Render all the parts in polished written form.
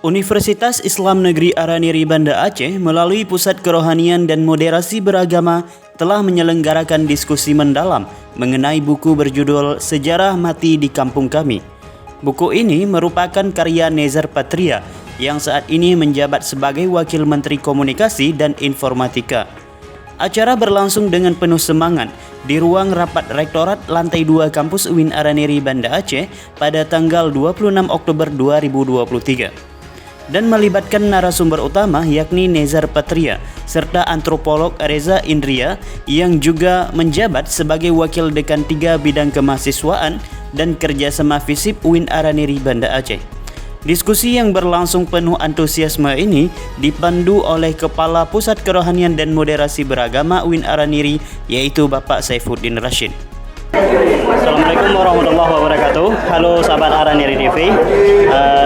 Universitas Islam Negeri Araniri Banda Aceh melalui Pusat Kerohanian dan Moderasi Beragama telah menyelenggarakan diskusi mendalam mengenai buku berjudul Sejarah Mati di Kampung Kami. Buku ini merupakan karya Nezar Patria yang saat ini menjabat sebagai Wakil Menteri Komunikasi dan Informatika. Acara berlangsung dengan penuh semangat di ruang rapat Rektorat Lantai 2 Kampus UIN Araniri Banda Aceh pada tanggal 26 Oktober 2023. Dan melibatkan narasumber utama yakni Nezar Patria serta antropolog Reza Indria yang juga menjabat sebagai Wakil Dekan 3 Bidang Kemahasiswaan dan Kerjasama FISIP UIN Araniri Banda Aceh. Diskusi yang berlangsung penuh antusiasme ini dipandu oleh Kepala Pusat Kerohanian dan Moderasi Beragama UIN Araniri yaitu Bapak Saifuddin Rashid. Assalamualaikum warahmatullahi wabarakatuh. Halo sahabat Araniri TV.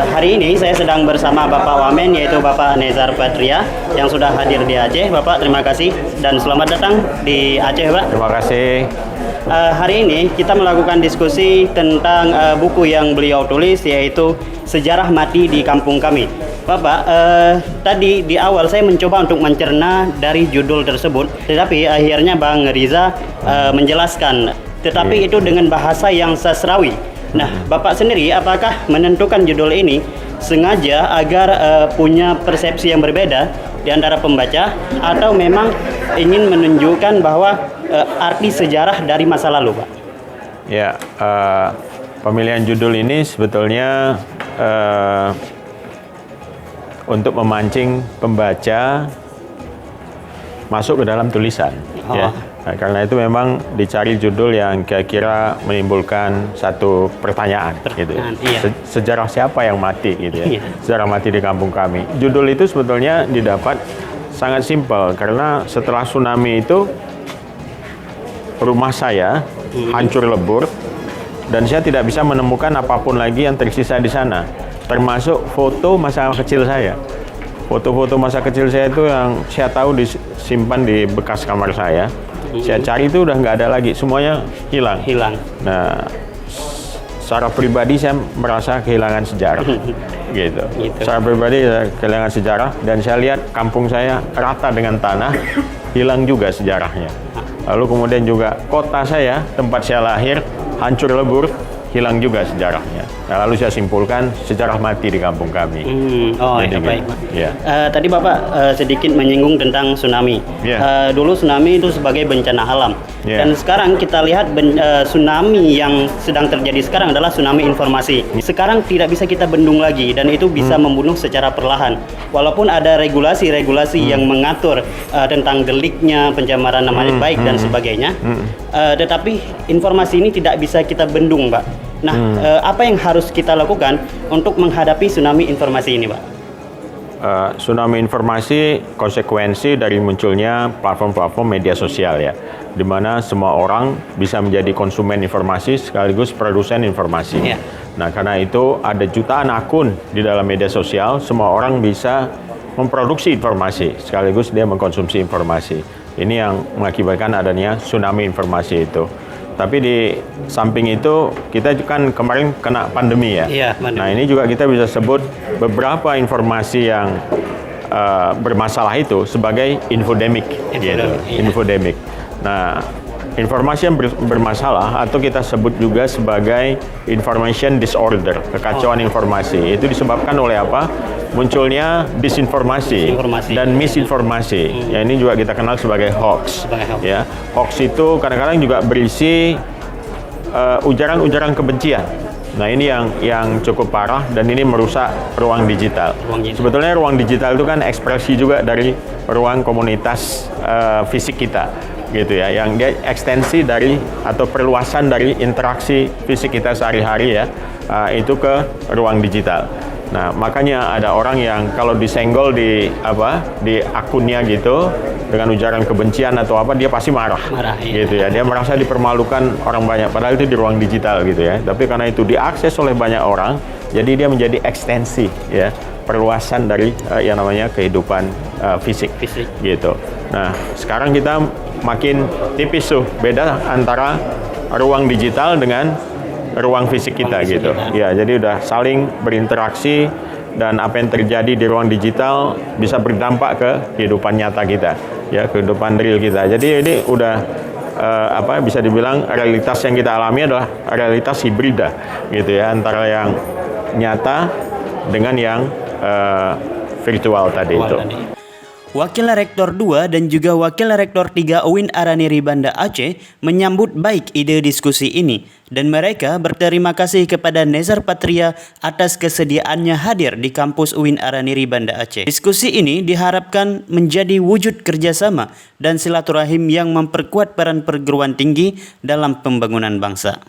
Hari ini saya sedang bersama Bapak Wamen yaitu Bapak Nezar Patria yang sudah hadir di Aceh. Bapak terima kasih dan selamat datang di Aceh, Pak. Terima kasih. Hari ini kita melakukan diskusi tentang buku yang beliau tulis yaitu Sejarah Mati di Kampung Kami. Bapak, tadi di awal saya mencoba untuk mencerna dari judul tersebut, tetapi akhirnya Bang Riza menjelaskan. Tetapi itu dengan bahasa yang sastrawi. Nah, Bapak sendiri apakah menentukan judul ini sengaja agar punya persepsi yang berbeda di antara pembaca atau memang ingin menunjukkan bahwa arti sejarah dari masa lalu, Pak? Ya, pemilihan judul ini sebetulnya untuk memancing pembaca masuk ke dalam tulisan. Ya. Nah, karena itu memang dicari judul yang kira-kira menimbulkan satu pertanyaan gitu. Iya. Sejarah siapa yang mati gitu ya. Iya. Sejarah mati di kampung kami. Judul itu sebetulnya didapat sangat simpel karena setelah tsunami itu rumah saya hancur lebur dan saya tidak bisa menemukan apapun lagi yang tersisa di sana, termasuk foto masa kecil saya. Foto-foto masa kecil saya itu yang saya tahu disimpan di bekas kamar saya. Saya cari itu udah nggak ada lagi, semuanya hilang. Nah, secara pribadi saya merasa kehilangan sejarah, gitu. Secara pribadi saya kehilangan sejarah dan saya lihat kampung saya rata dengan tanah, hilang juga sejarahnya. Lalu kemudian juga kota saya, tempat saya lahir, hancur lebur, hilang juga sejarahnya. Nah, lalu saya simpulkan sejarah mati di kampung kami. Ya, baik, Pak. Ya. Tadi Bapak sedikit menyinggung tentang tsunami. Ya. Dulu tsunami itu sebagai bencana alam. Ya. Dan sekarang kita lihat tsunami yang sedang terjadi sekarang adalah tsunami informasi. Sekarang tidak bisa kita bendung lagi dan itu bisa membunuh secara perlahan. Walaupun ada regulasi-regulasi yang mengatur tentang deliknya, pencemaran nama baik dan sebagainya. Tetapi informasi ini tidak bisa kita bendung, Pak. Nah, apa yang harus kita lakukan untuk menghadapi tsunami informasi ini, Pak? Tsunami informasi konsekuensi dari munculnya platform-platform media sosial ya, di mana semua orang bisa menjadi konsumen informasi sekaligus produsen informasi. Yeah. Nah, karena itu ada jutaan akun di dalam media sosial, semua orang bisa memproduksi informasi sekaligus dia mengkonsumsi informasi. Ini yang mengakibatkan adanya tsunami informasi itu. Tapi di samping itu kita kan kemarin kena pandemi ya. Iya, pandemi. Nah ini juga kita bisa sebut beberapa informasi yang bermasalah itu sebagai infodemic. Gitu. Iya. Infodemic. Nah informasi yang bermasalah atau kita sebut juga sebagai information disorder, kekacauan informasi. Itu disebabkan oleh apa? Munculnya disinformasi dan misinformasi. Ya, ini juga kita kenal sebagai hoax. Ya, hoax itu kadang-kadang juga berisi ujaran-ujaran kebencian. Nah, ini yang cukup parah dan ini merusak ruang digital. Sebetulnya ruang digital itu kan ekspresi juga dari ruang komunitas fisik kita, gitu ya. Yang dia ekstensi dari atau perluasan dari interaksi fisik kita sehari-hari ya, itu ke ruang digital. Nah, makanya ada orang yang kalau disenggol di akunnya gitu dengan ujaran kebencian atau apa, dia pasti marah gitu ya. Dia merasa dipermalukan orang banyak, padahal itu di ruang digital gitu ya. Tapi karena itu diakses oleh banyak orang, jadi dia menjadi ekstensi ya, perluasan dari yang namanya kehidupan fisik gitu. Nah, sekarang kita makin tipis tuh beda antara ruang digital dengan ruang fisik kita gitu. Ya, jadi udah saling berinteraksi dan apa yang terjadi di ruang digital bisa berdampak ke kehidupan nyata kita, ya, kehidupan real kita. Jadi ini udah bisa dibilang realitas yang kita alami adalah realitas hibrida, gitu ya, antara yang nyata dengan yang virtual tadi itu. Wakil Rektor 2 dan juga Wakil Rektor 3 UIN Araniri Banda Aceh menyambut baik ide diskusi ini dan mereka berterima kasih kepada Nezar Patria atas kesediaannya hadir di kampus UIN Araniri Banda Aceh. Diskusi ini diharapkan menjadi wujud kerjasama dan silaturahim yang memperkuat peran perguruan tinggi dalam pembangunan bangsa.